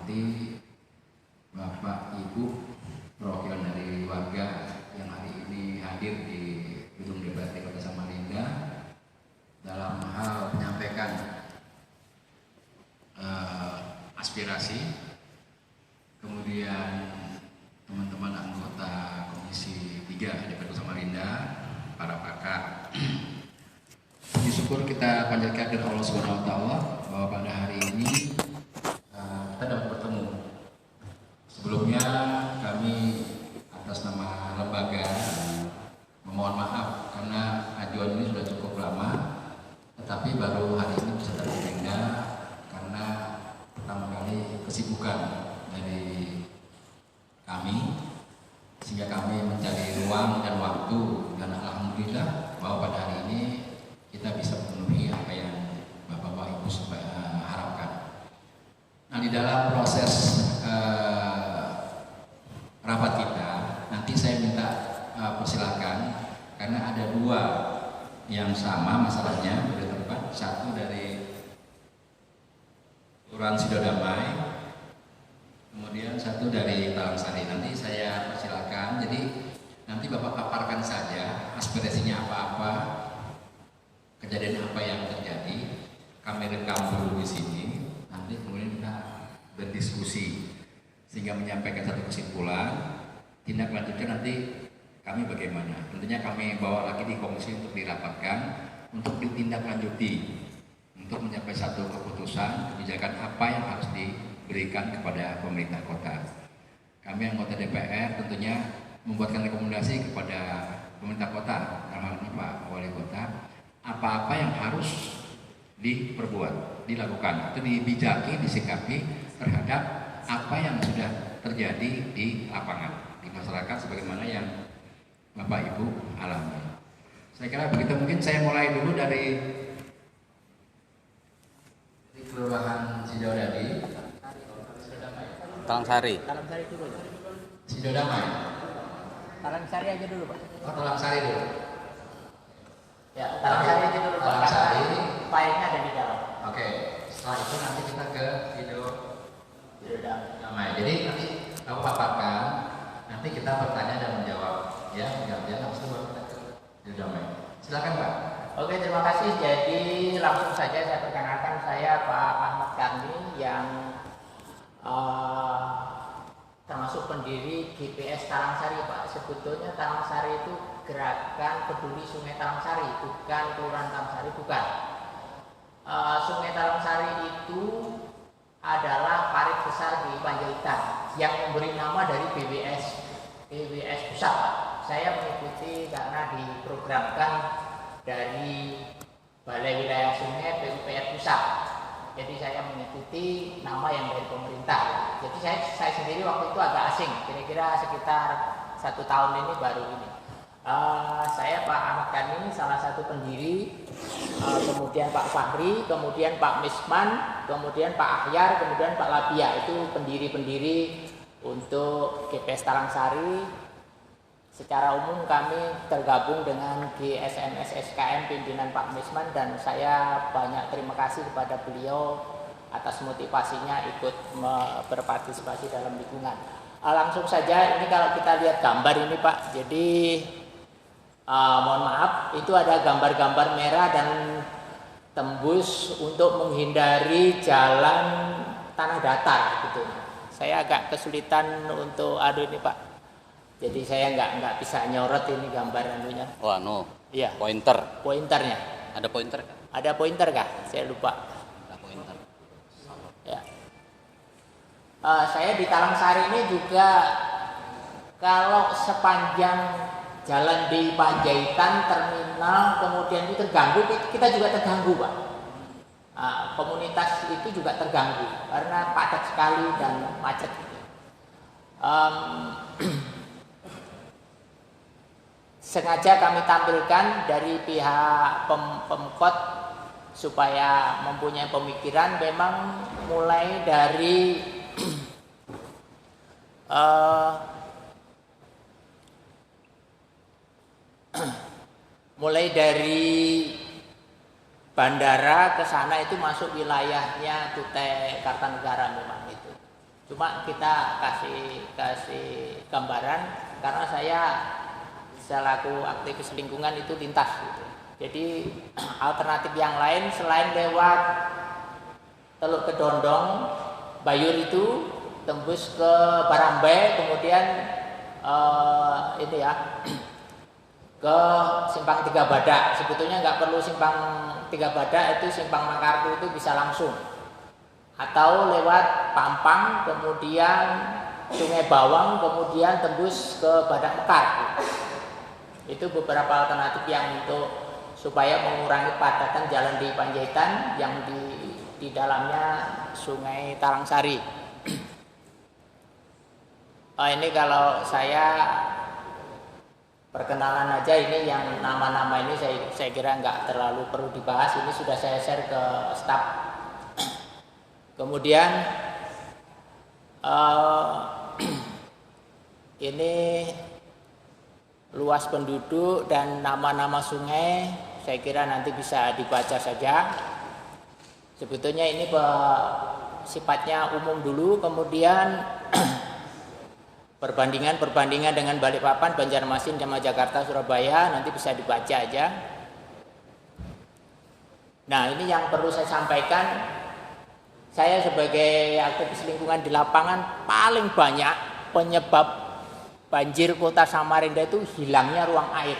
hormati Bapak Ibu perwakilan dari warga yang hari ini hadir di Gedung DPRD Kota Samarinda dalam hal menyampaikan aspirasi, kemudian teman-teman anggota Komisi 3 DPRD Kota Samarinda, para pakar. Puji syukur kita panjatkan kepada Allah Subhanahu wa taala bahwa pada hari ini kita dapat bertemu. Sebelumnya kami atas nama lembaga memohon maaf karena ajuan ini sudah cukup lama, tetapi baru hari ini bisa tertunda karena pertama kali kesibukan dari kami, sehingga kami mencari ruang dan waktu, dan alhamdulillah bahwa pada hari ini kita bisa memenuhi apa yang Bapak-Bapak Ibu harapkan. Nah, di dalam proses rapat kita, nanti saya minta persilakan karena ada dua yang sama masalahnya dari tempat, satu dari Kelurahan Sidodamai, kemudian satu dari Talangsari. Nanti saya persilakan, jadi nanti Bapak paparkan saja aspirasinya apa-apa, kejadian apa yang terjadi, kami rekam dulu di sini, nanti kemudian kita berdiskusi sehingga menyampaikan satu kesimpulan. Tindak lanjutnya nanti kami bagaimana. Tentunya kami bawa lagi di komisi untuk dirapatkan, untuk ditindaklanjuti, untuk mencapai satu keputusan kebijakan apa yang harus diberikan kepada pemerintah kota. Kami anggota DPR tentunya membuatkan rekomendasi kepada pemerintah kota, dalam hal ini Pak Wali Kota, apa-apa yang harus diperbuat, dilakukan, atau dibijaki, disikapi terhadap apa yang sudah terjadi di lapangan, di masyarakat sebagaimana yang Bapak Ibu alami. Saya kira begitu. Mungkin saya mulai dulu dari Kelurahan Sidodadi, Talangsari. Talangsari dulu. Sidodamai. Talangsari aja dulu, Pak. Oh, Talangsari dulu. Ya, Talangsari aja dulu, Pak. Talangsari. Filenya ada di dalam. Oke. Setelah itu nanti kita ke Sidodamai. Jadi nanti aku paparkan, nanti kita bertanya dan menjawab, ya, gantian. Habis itu baru kita ke Sidodamai. Silakan, Pak. Oke, terima kasih. Jadi langsung saja saya perkenalkan, saya Pak Ahmad Karni yang termasuk pendiri GPS Talangsari, Pak. Sebetulnya Talangsari itu gerakan peduli Sungai Talangsari, bukan Kelurahan Talangsari, bukan. Sungai Talangsari itu adalah parit besar di Panjaitan yang memberi nama dari BWS pusat, Pak. Saya mengikuti karena diprogramkan dari Balai Wilayah Sungai PUPR Pusat. Jadi saya mengikuti nama yang dari pemerintah. Jadi saya sendiri waktu itu agak asing, kira-kira sekitar 1 tahun ini baru ini. Saya Pak Ahmad Kani, salah satu pendiri, kemudian Pak Fahri, kemudian Pak Misman, kemudian Pak Ahyar, kemudian Pak Labia. Itu pendiri-pendiri untuk GPS Talangsari. Secara umum kami tergabung dengan GSMS SKM pimpinan Pak Misman, dan saya banyak terima kasih kepada beliau atas motivasinya ikut berpartisipasi dalam lingkungan. Langsung saja, ini kalau kita lihat gambar ini, Pak, jadi mohon maaf, itu ada gambar-gambar merah dan tembus untuk menghindari jalan tanah datar gitu. Saya agak kesulitan untuk ini, Pak. Jadi saya nggak bisa nyorot ini gambar anunya. Oh, iya. Pointernya. Ada pointer kah? Ada pointer kah? Saya lupa. Ada pointer. Ya. Saya di Talangsari ini juga, kalau sepanjang jalan di Panjaitan terminal kemudian itu terganggu, kita juga terganggu, Pak. Komunitas itu juga terganggu karena padat sekali dan macet. Sengaja kami tampilkan dari pihak Pemkot supaya mempunyai pemikiran, memang mulai dari mulai dari bandara ke sana itu masuk wilayahnya Kutai Kartanegara memang itu. Cuma kita kasih gambaran karena saya selaku aktivis lingkungan itu lintas gitu. Jadi alternatif yang lain selain lewat Teluk Kedondong, Bayur itu tembus ke Barambai, kemudian ini ya ke Simpang Tiga Badak. Sebetulnya nggak perlu Simpang Tiga Badak, itu Simpang Makartu itu bisa langsung. Atau lewat Pampang, kemudian Sungai Bawang, kemudian tembus ke Badak Mekar. Itu beberapa alternatif yang untuk supaya mengurangi padatan jalan di Panjaitan yang di dalamnya Sungai Talangsari. Ini kalau saya perkenalan aja, ini yang nama-nama ini saya kira nggak terlalu perlu dibahas. Ini sudah saya share ke staf. Kemudian ini luas penduduk dan nama-nama sungai saya kira nanti bisa dibaca saja. Sebetulnya ini sifatnya umum dulu, kemudian perbandingan dengan Balikpapan, Banjarmasin, sama Jakarta, Surabaya nanti bisa dibaca aja. Nah, ini yang perlu saya sampaikan. Saya sebagai aktivis lingkungan di lapangan paling banyak penyebab banjir kota Samarinda itu hilangnya ruang air.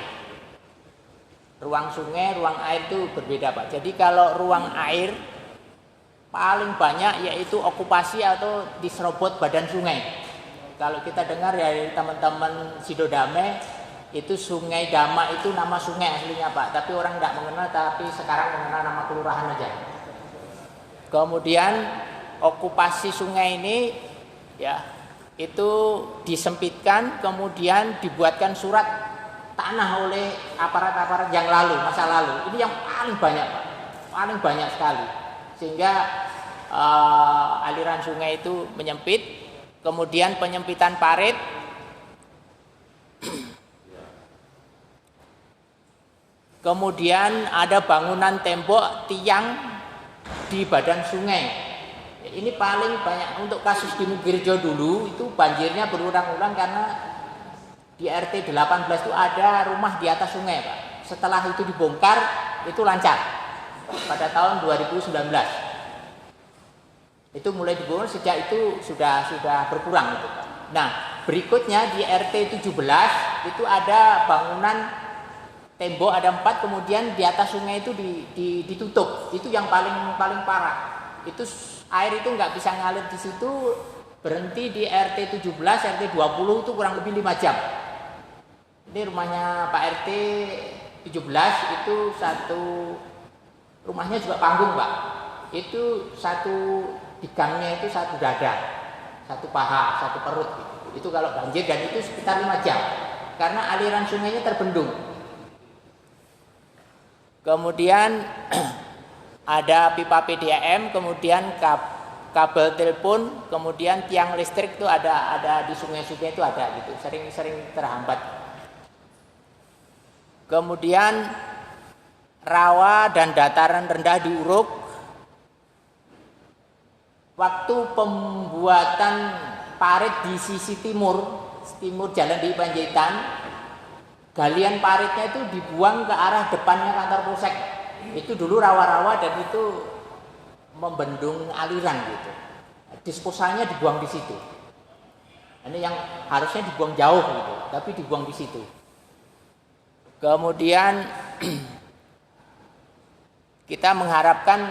Ruang sungai, ruang air itu berbeda, Pak. Jadi kalau ruang air paling banyak yaitu okupasi atau diserobot badan sungai. Kalau kita dengar dari teman-teman Sidodame, itu Sungai Dama itu nama sungai aslinya, Pak. Tapi orang tidak mengenal, tapi sekarang mengenal nama kelurahan aja. Kemudian okupasi sungai ini ya itu disempitkan, kemudian dibuatkan surat tanah oleh aparat-aparat yang lalu, masa lalu. Ini yang paling banyak, Pak. Paling banyak sekali. Sehingga aliran sungai itu menyempit, kemudian penyempitan parit, kemudian ada bangunan tembok tiang di badan sungai. Ini paling banyak untuk kasus di Mugirjo dulu itu banjirnya berulang-ulang karena di RT 18 itu ada rumah di atas sungai, Pak. Setelah itu dibongkar itu lancar pada tahun 2019. Itu mulai dibongkar, sejak itu sudah berkurang itu, Pak. Nah, berikutnya di RT 17 itu ada bangunan tembok ada 4, kemudian di atas sungai itu ditutup. Itu yang paling parah. Itu air itu nggak bisa ngalir di situ, berhenti di RT 17, RT 20 itu kurang lebih 5 jam. Ini rumahnya Pak RT 17 itu satu rumahnya juga panggung, Pak. Itu satu di gangnya itu satu dada, satu paha, satu perut gitu. Itu kalau banjir, dan itu sekitar 5 jam karena aliran sungainya terbendung. Kemudian ada pipa PDAM, kemudian kabel telepon, kemudian tiang listrik itu ada di sungai-sungai itu ada gitu, sering terhambat. Kemudian rawa dan dataran rendah di Uruk. Waktu pembuatan parit di sisi timur jalan di Panjaitan, galian paritnya itu dibuang ke arah depannya kantor polsek. Itu dulu rawa-rawa dan itu membendung aliran gitu. Disposalnya dibuang di situ. Ini yang harusnya dibuang jauh gitu, tapi dibuang di situ. Kemudian kita mengharapkan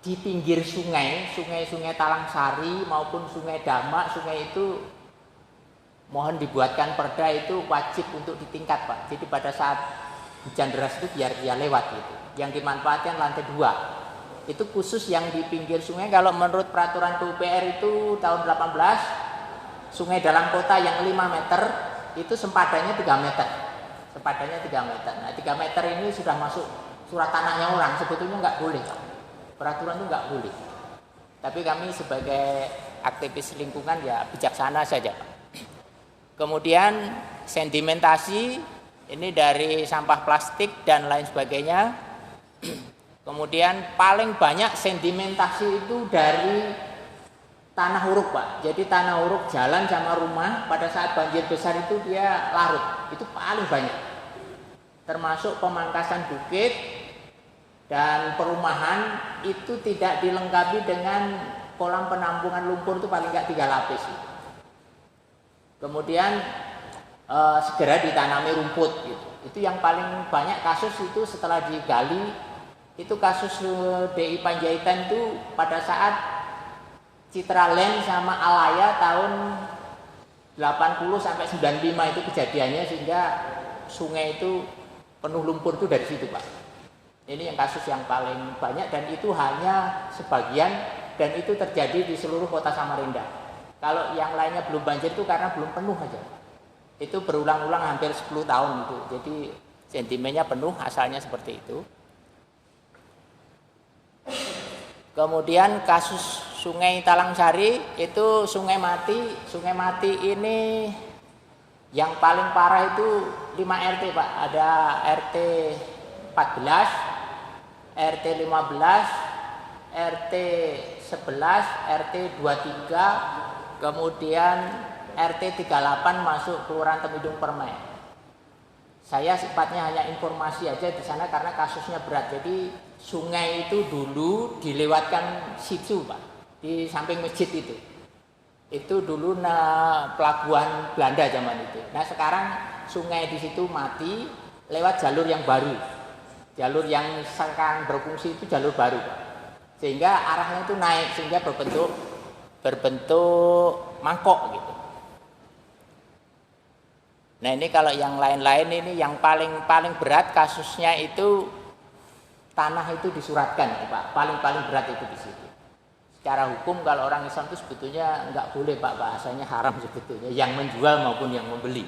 di pinggir sungai Talangsari maupun Sungai Dama, sungai itu mohon dibuatkan perda itu wajib untuk ditingkat, Pak. Jadi pada saat hujan deras itu biar dia lewat gitu. Yang dimanfaatkan lantai 2. Itu khusus yang di pinggir sungai. Kalau menurut peraturan PUPR itu tahun 18, sungai dalam kota yang 5 meter itu sempadannya 3 meter. Sempadannya 3 meter. Nah, 3 meter ini sudah masuk surat tanahnya orang. Sebetulnya nggak boleh, Pak. Peraturan itu nggak boleh. Tapi kami sebagai aktivis lingkungan ya bijaksana saja, Pak. Kemudian sedimentasi ini dari sampah plastik dan lain sebagainya. Kemudian paling banyak sedimentasi itu dari tanah huruk Pak. Jadi tanah huruk jalan sama rumah pada saat banjir besar itu dia larut. Itu paling banyak. Termasuk pemangkasan bukit dan perumahan itu tidak dilengkapi dengan kolam penampungan lumpur itu paling nggak 3 lapis. Kemudian segera ditanami rumput gitu. Itu yang paling banyak kasus itu setelah digali itu kasus DI Panjaitan itu pada saat Citraland sama Alaya tahun 80 sampai 95 itu kejadiannya sehingga sungai itu penuh lumpur itu dari situ Pak. Ini yang kasus yang paling banyak dan itu hanya sebagian dan itu terjadi di seluruh kota Samarinda. Kalau yang lainnya belum banjir itu karena belum penuh aja. Itu berulang-ulang hampir 10 tahun itu. Jadi sentimennya penuh asalnya seperti itu. Kemudian kasus Sungai Talangsari itu sungai mati. Sungai mati ini yang paling parah itu 5 RT Pak. Ada RT 14, RT 15, RT 11, RT 23, kemudian RT 38 masuk Kelurahan Temidung Permai. Saya sifatnya hanya informasi aja di sana karena kasusnya berat. Jadi sungai itu dulu dilewatkan situ Pak, di samping masjid itu. Itu dulu pelabuhan Belanda zaman itu. Nah sekarang sungai di situ mati lewat jalur yang baru. Jalur yang sekarang berfungsi itu jalur baru Pak. Sehingga arahnya itu naik sehingga berbentuk mangkok gitu. Nah ini kalau yang lain-lain ini yang paling berat kasusnya itu tanah itu disuratkan Pak. Paling berat itu di situ. Secara hukum kalau orang Islam itu sebetulnya nggak boleh Pak, bahasanya haram sebetulnya yang menjual maupun yang membeli.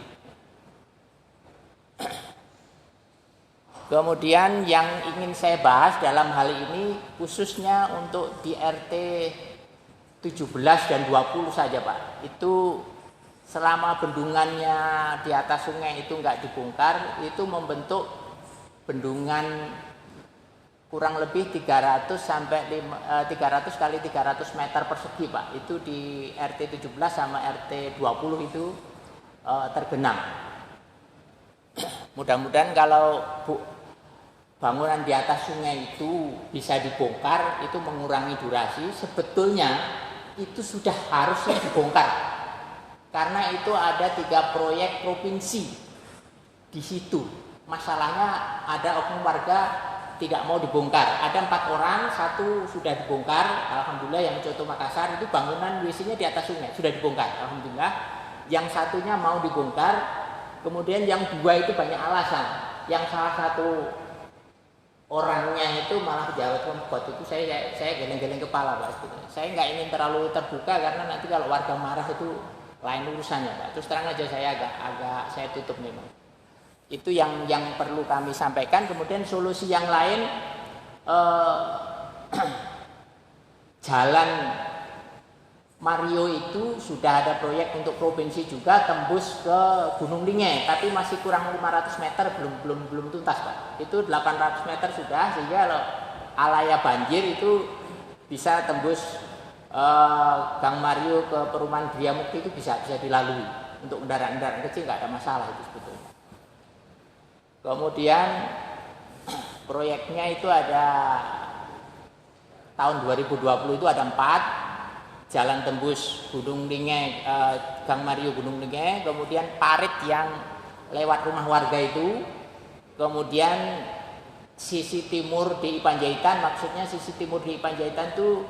Kemudian yang ingin saya bahas dalam hal ini khususnya untuk di RT 17 dan 20 saja Pak. Itu selama bendungannya di atas sungai itu nggak dibongkar, itu membentuk bendungan kurang lebih 300 sampai 300 kali 300 meter persegi Pak. Itu di RT 17 sama RT 20 itu tergenang. Mudah-mudahan kalau bangunan di atas sungai itu bisa dibongkar, itu mengurangi durasi. Sebetulnya itu sudah harusnya dibongkar karena itu ada 3 proyek provinsi di situ. Masalahnya ada oknum warga tidak mau dibongkar. Ada 4 orang, 1 sudah dibongkar. Alhamdulillah yang Coto Makassar itu bangunan WC-nya di atas sungai sudah dibongkar. Alhamdulillah. Yang satunya mau dibongkar. Kemudian yang 2 itu banyak alasan. Yang salah satu orangnya itu malah pejabat Pemkot itu saya geleng-geleng kepala Pak. Saya nggak ingin terlalu terbuka karena nanti kalau warga marah itu lain urusannya Pak. Terus terang aja saya agak saya tutup memang. Itu yang perlu kami sampaikan. Kemudian solusi yang lain Jalan Mario itu sudah ada proyek untuk provinsi juga tembus ke Gunung Linge, tapi masih kurang 500 meter belum tuntas Pak. Itu 800 meter sudah, sehingga kalau Alaya banjir itu bisa tembus Gang Mario ke perumahan Gria Mukti itu bisa dilalui. Untuk kendaraan kecil nggak ada masalah itu sebetulnya. Kemudian proyeknya itu ada tahun 2020 itu ada 4 jalan tembus Gunung Linge, Gang Mario Gunung Linge, kemudian parit yang lewat rumah warga itu, kemudian sisi timur di Panjaitan, maksudnya sisi timur di Panjaitan itu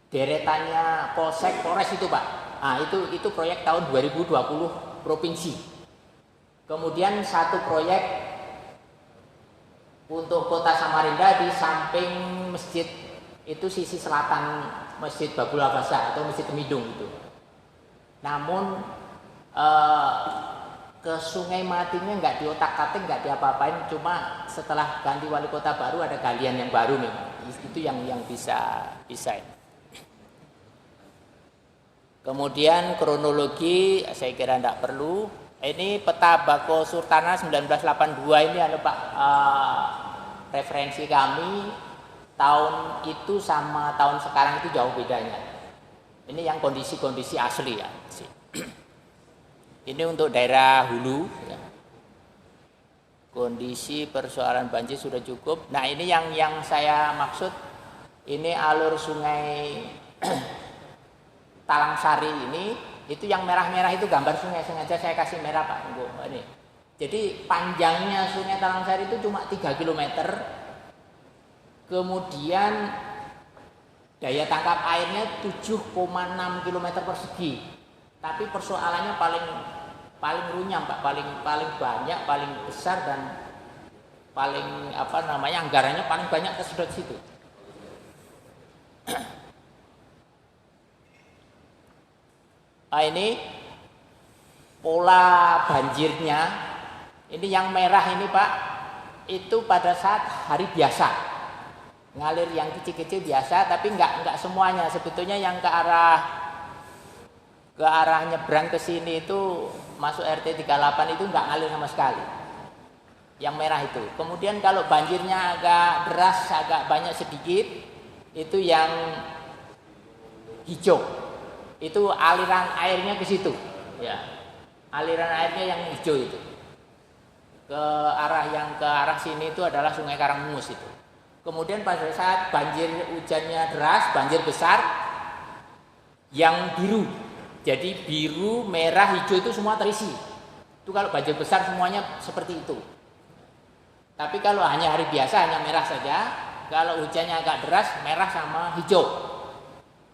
deretannya Polsek Polres itu Pak. Nah, itu proyek tahun 2020 provinsi. Kemudian 1 proyek untuk Kota Samarinda di samping masjid itu sisi selatan Masjid Babul Abasa atau Masjid Temidung itu. Namun ke Sungai Matinya nggak diotak-atik, nggak diapa-apain, cuma setelah ganti wali kota baru ada galian yang baru memang. Itu yang bisa. Kemudian kronologi saya kira tidak perlu. Ini peta Bako Sultana 1982 ini ada Pak, referensi kami tahun itu sama tahun sekarang itu jauh bedanya. Ini yang kondisi-kondisi asli ya. Ini untuk daerah hulu ya. Kondisi persoalan banjir sudah cukup. Nah, ini yang saya maksud, ini alur sungai Talangsari ini, itu yang merah-merah itu gambar sungai, sengaja saya kasih merah Pak. Ini. Jadi panjangnya sungai Talangsari itu cuma 3 km. Kemudian daya tangkap airnya 7,6 km persegi. Tapi persoalannya paling runyam Pak, paling banyak, paling besar dan paling anggarannya paling banyak kesedot situ. Nah, ini pola banjirnya. Ini yang merah ini Pak, itu pada saat hari biasa. Ngalir yang kecil-kecil biasa, tapi enggak semuanya. Sebetulnya yang ke arah nyebrang ke sini itu masuk RT 38 itu enggak ngalir sama sekali. Yang merah itu. Kemudian kalau banjirnya agak deras, agak banyak sedikit, itu yang hijau. Itu aliran airnya ke situ, ya. Aliran airnya yang hijau itu. Ke arah sini itu adalah Sungai Karangmungus itu. Kemudian pada saat banjir hujannya deras, banjir besar, yang biru. Jadi biru, merah, hijau itu semua terisi. Itu kalau banjir besar semuanya seperti itu. Tapi kalau hanya hari biasa hanya merah saja. Kalau hujannya agak deras, merah sama hijau.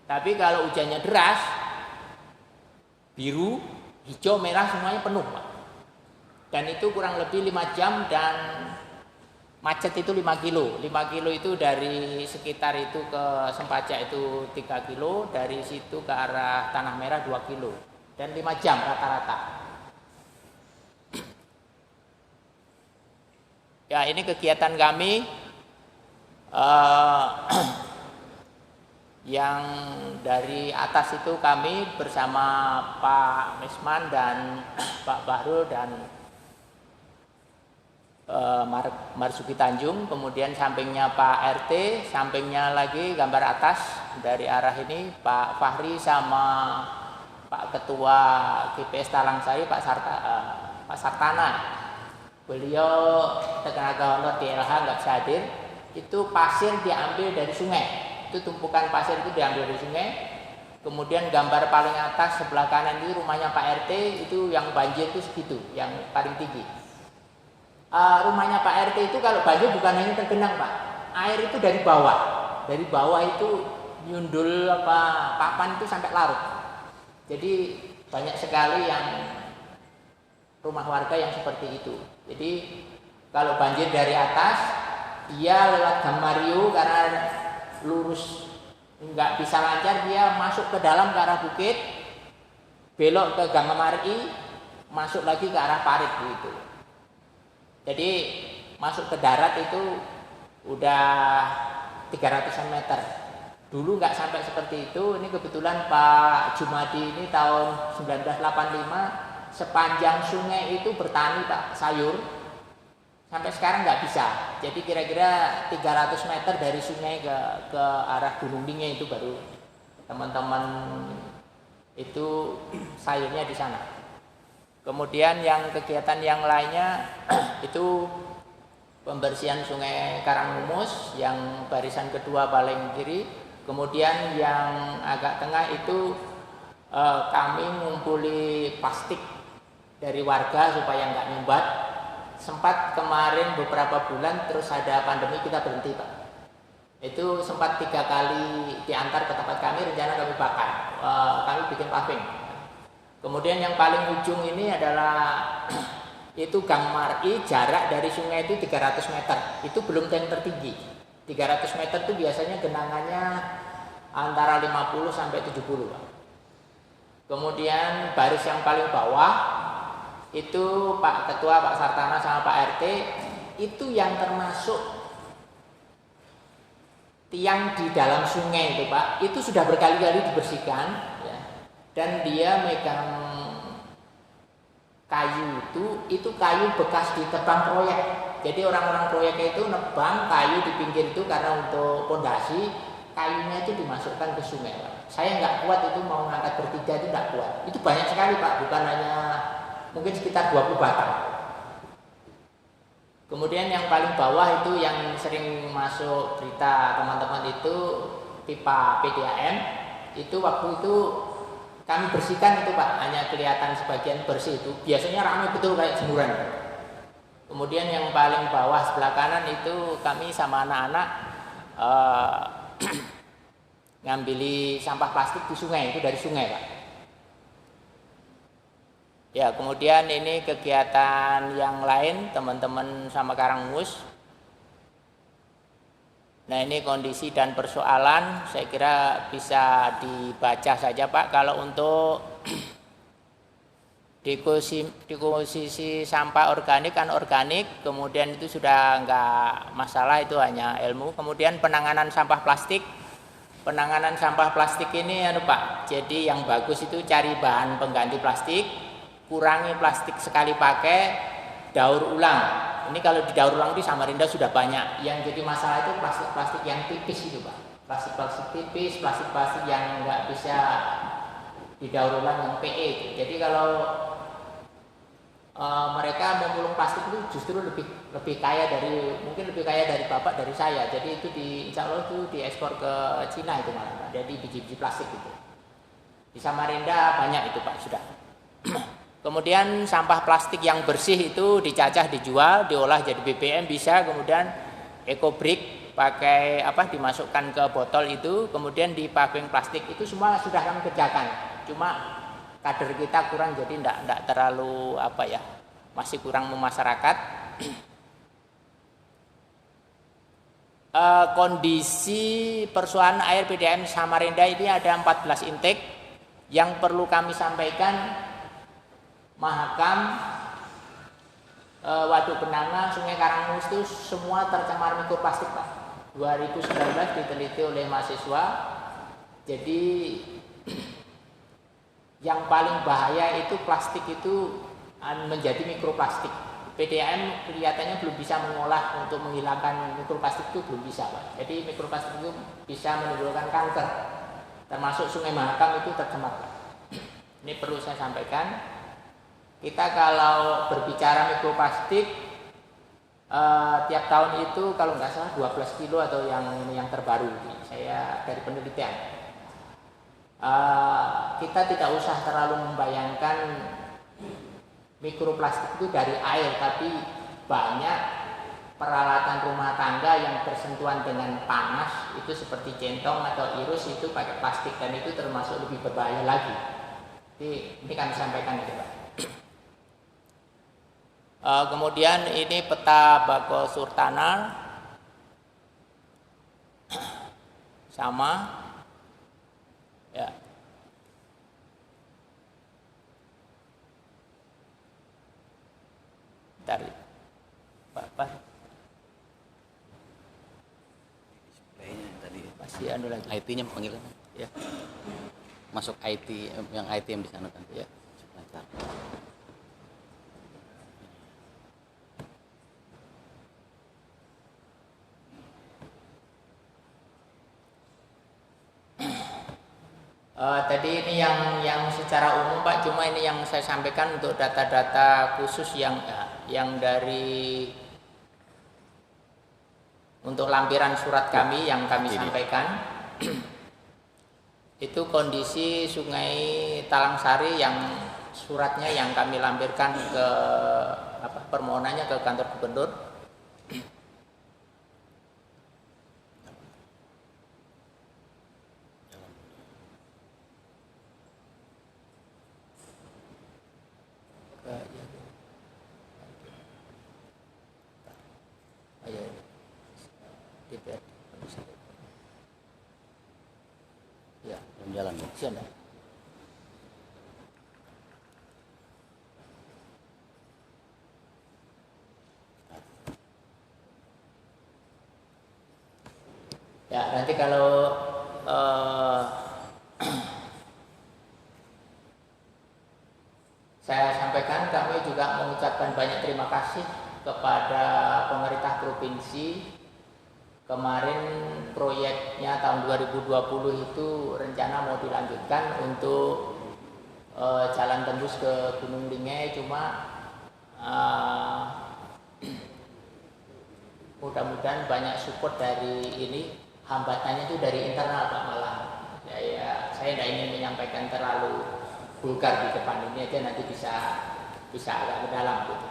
Tapi kalau hujannya deras, biru, hijau, merah semuanya penuh, Pak. Dan itu kurang lebih 5 jam dan macet itu 5 kilo. 5 kilo itu dari sekitar itu ke Sempaja itu 3 kilo, dari situ ke arah Tanah Merah 2 kilo. Dan 5 jam rata-rata. Ya, ini kegiatan kami yang dari atas itu kami bersama Pak Misman dan Pak Bahrul dan Marsuki Tanjung, kemudian sampingnya Pak RT, sampingnya lagi gambar atas dari arah ini Pak Fahri sama Pak Ketua GPS Talangsari Pak Sartana. Beliau tenaga honor di LH nggak bisa hadir. Itu pasir diambil dari sungai. Itu tumpukan pasir itu diambil dari sungai. Kemudian gambar paling atas sebelah kanan itu rumahnya Pak RT, itu yang banjir itu segitu, yang paling tinggi. Rumahnya Pak RT itu kalau banjir bukan hanya tergenang Pak, air itu dari bawah itu nyundul papan itu sampai larut. Jadi banyak sekali yang rumah warga yang seperti itu. Jadi kalau banjir dari atas, dia lewat Gang Mario karena lurus nggak bisa lancar, dia masuk ke dalam ke arah bukit, belok ke Gang Mari, masuk lagi ke arah Parit gitu. Jadi masuk ke darat itu udah 300 meter. Dulu nggak sampai seperti itu. Ini kebetulan Pak Jumadi ini tahun 1985 sepanjang sungai itu bertani Pak, sayur. Sampai sekarang nggak bisa. Jadi kira-kira 300 meter dari sungai ke arah Gunung Lingge itu baru teman-teman itu sayurnya di sana. Kemudian yang kegiatan yang lainnya itu pembersihan Sungai Karangmungus yang barisan kedua paling kiri. Kemudian yang agak tengah itu kami ngumpuli plastik dari warga supaya nggak nyumbat. Sempat kemarin beberapa bulan terus ada pandemi kita berhenti Pak. Itu sempat 3 kali diantar ke tempat kami, rencana kami bakar. Kami bikin paving. Kemudian yang paling ujung ini adalah itu Gang Mari, jarak dari sungai itu 300 meter. Itu belum yang tertinggi. 300 meter itu biasanya genangannya antara 50 sampai 70. Pak. Kemudian baris yang paling bawah itu Pak Ketua, Pak Sartana sama Pak RT itu yang termasuk tiang di dalam sungai itu Pak. Itu sudah berkali-kali dibersihkan. Dan dia megang kayu itu kayu bekas ditebang proyek. Jadi orang-orang proyeknya itu nebang kayu di pinggir itu karena untuk pondasi, kayunya itu dimasukkan ke sungai, Pak. Saya nggak kuat itu mau ngangkat bertiga itu nggak kuat. Itu banyak sekali, Pak, bukan hanya mungkin sekitar 20 batang. Kemudian yang paling bawah itu yang sering masuk berita teman-teman itu pipa PDAM. Itu waktu itu kami bersihkan itu, Pak, hanya kelihatan sebagian bersih itu. Biasanya ramai betul kayak jemuran. Kemudian yang paling bawah sebelah kanan itu kami sama anak-anak ngambil sampah plastik di sungai, itu dari sungai, Pak. Ya, kemudian ini kegiatan yang lain teman-teman sama Karangmus. Nah, ini kondisi dan persoalan saya kira bisa dibaca saja, Pak. Kalau untuk di posisi sampah organik kan organik, kemudian itu sudah enggak masalah, itu hanya ilmu. Kemudian penanganan sampah plastik ini Pak, jadi yang bagus itu cari bahan pengganti plastik, kurangi plastik sekali pakai, daur ulang. Ini kalau didaur ulang di Samarinda sudah banyak. Yang jadi masalah itu plastik yang tipis itu, Pak. Plastik tipis, plastik yang enggak bisa didaur ulang, yang PE itu. Jadi kalau mereka memulung plastik itu justru lebih kaya dari Bapak, dari saya. Jadi itu insya Allah itu diekspor ke Cina itu malah, Pak. Jadi biji-biji plastik itu di Samarinda banyak itu, Pak, sudah. Kemudian sampah plastik yang bersih itu dicacah, dijual, diolah jadi BBM bisa. Kemudian EcoBrick pakai dimasukkan ke botol itu, kemudian di packing plastik itu semua sudah kami kerjakan. Cuma kader kita kurang, jadi enggak terlalu masih kurang memasyarakat. Kondisi persoalan air PDAM Samarinda ini ada 14 intake. Yang perlu kami sampaikan, Mahakam, Waduk Benanga, Sungai Karangmus itu semua tercemar mikroplastik, Pak. 2019 diteliti oleh mahasiswa. Jadi yang paling bahaya itu plastik itu menjadi mikroplastik. PDAM kelihatannya belum bisa mengolah untuk menghilangkan mikroplastik, itu belum bisa, Pak. Jadi mikroplastik itu bisa menimbulkan kanker. Termasuk Sungai Mahakam itu tercemar, Pak. Ini perlu saya sampaikan. Kita kalau berbicara mikroplastik tiap tahun itu kalau nggak salah 12 kilo atau yang terbaru ini saya dari penelitian. Kita tidak usah terlalu membayangkan mikroplastik itu dari air, tapi banyak peralatan rumah tangga yang bersentuhan dengan panas itu seperti centong atau irus itu pakai plastik, dan itu termasuk lebih berbahaya lagi. Jadi ini kami sampaikan itu, Pak. Kemudian ini peta Bako Surtana sama ya. Bentar, Pak. Displaynya tadi Masih anu lagi. IT-nya panggilan. Ya. Masuk IT yang bisa kan. Ya. Sebentar. Tadi ini yang secara umum, Pak, cuma ini yang saya sampaikan untuk data-data khusus yang dari untuk lampiran surat kami yang kami sampaikan. Itu kondisi Sungai Talangsari yang suratnya yang kami lampirkan ke permohonannya ke kantor gubernur. Ya, jalan. Sana. Ya, nanti kalau saya sampaikan, kami juga mengucapkan banyak terima kasih kepada pemerintah provinsi. Kemarin proyeknya tahun 2020 itu rencana mau dilanjutkan untuk jalan tembus ke Gunung Lingei, cuma mudah-mudahan banyak support dari ini. Hambatannya itu dari internal Pak, malah saya tidak ingin menyampaikan terlalu vulgar di depan ini aja, nanti bisa agak ke dalam gitu.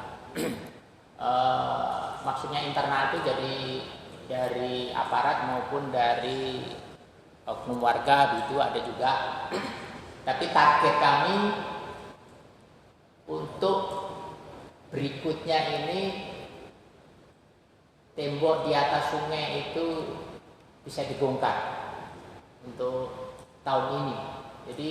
Maksudnya internal itu jadi dari aparat maupun dari oknum warga gitu ada juga. Tapi target kami untuk berikutnya ini tembok di atas sungai itu bisa dibongkar untuk tahun ini. Jadi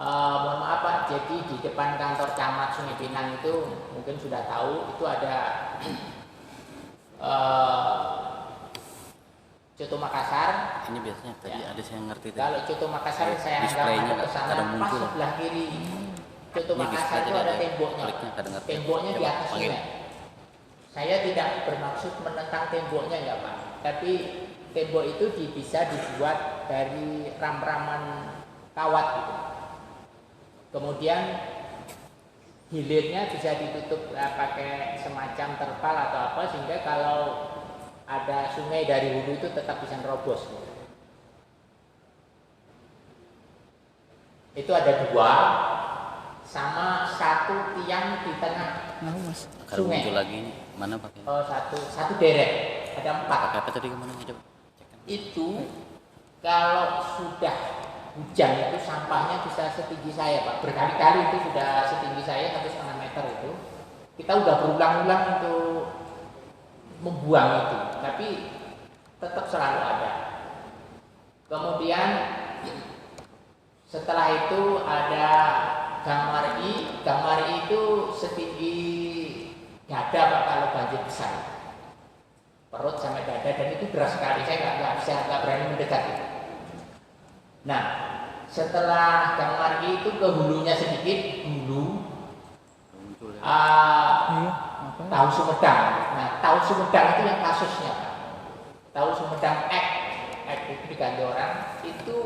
mohon maaf Pak, jadi di depan kantor camat Sungai Pinang itu mungkin sudah tahu itu ada Coto Makassar. Ini biasanya tadi Ya. ada saya ngerti tadi. Kalau Coto Makassar saya anggap Displaynya ada kesana kadang pas muncul. sebelah kiri. Coto Ini Makassar display itu jadi ada ada temboknya. kliknya, kadang ngerti. Temboknya di Coba atas panggil. sungai. Saya tidak bermaksud menentang temboknya ya Pak, tapi tembok itu bisa dibuat dari ram-raman kawat gitu. Kemudian hilirnya bisa ditutup pakai semacam terpal atau apa, sehingga kalau ada sungai dari hulu itu tetap bisa nerobos. Itu ada 2 sama 1 tiang di tengah Kadang sungai. muncul lagi ini. Mana pakai? Satu derek, ada 4. Pakai apa tadi kemana coba? Cekkan. Itu kalau sudah hujan itu sampahnya bisa setinggi saya Pak, berkali-kali itu sudah setinggi saya sampai setengah meter itu. Kita udah berulang-ulang untuk membuang itu, tapi tetap selalu ada. Kemudian setelah itu ada Gang Mari itu setinggi dada Pak kalau banjir besar, perut sampai dada, dan itu deras sekali, saya nggak berani mendekat itu. Nah, setelah Gang Mari itu ke hulunya sedikit, hulu Muncul ya. Tahu Sumedang. Nah, Tahu Sumedang itu yang kasusnya Pak. Tahu Sumedang X itu diganti orang, itu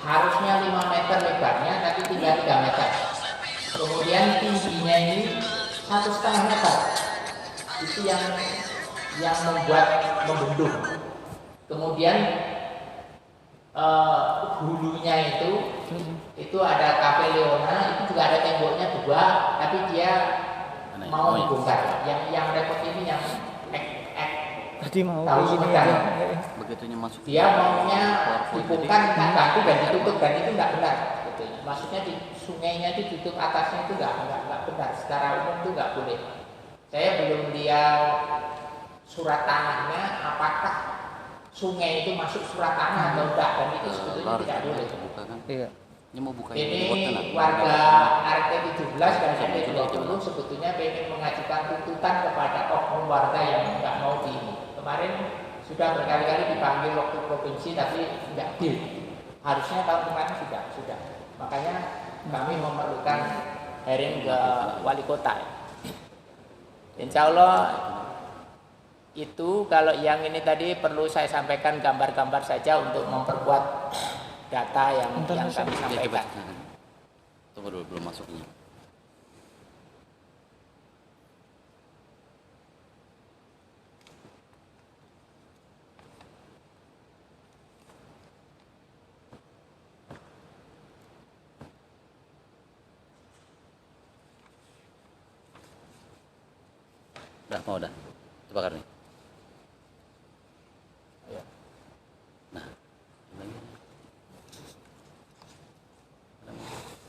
harusnya 5 meter lebarnya, tapi tinggal 3 meter. Kemudian tingginya ini 1,5 meter. Itu yang membuat membendung. Kemudian hulunya itu ada Cafe Leona, itu juga ada temboknya 2, tapi dia mau dibongkar. Yang repot ini yang Tadi mau Tahu kayak gini Sumedang. aja. Begitunya masuk. Dia maunya dibongkar batu dan ditutup, dan itu nggak benar. Gitu. Maksudnya di sungainya itu ditutup atasnya itu nggak benar. Secara umum itu nggak boleh. Saya belum lihat surat tanahnya, apakah sungai itu masuk surat tanah atau enggak, dan itu sebetulnya tidak boleh. Buka kan? Iya. Ini mau buka Ini buat warga RT 17 dan RT 20 sebetulnya ingin mengajukan tuntutan kepada oknum warga yang nggak mau di ini. Kemarin sudah berkali-kali dipanggil waktu provinsi tapi nggak deal. Harusnya tahun kemarin sudah. Makanya kami memerlukan hearing ke wali kota. Insya Allah itu kalau yang ini tadi perlu saya sampaikan gambar-gambar saja untuk memperkuat data yang kami sampaikan. Tunggu dulu, belum masuknya. Udah. Itu bakar nih. Ya. Nah,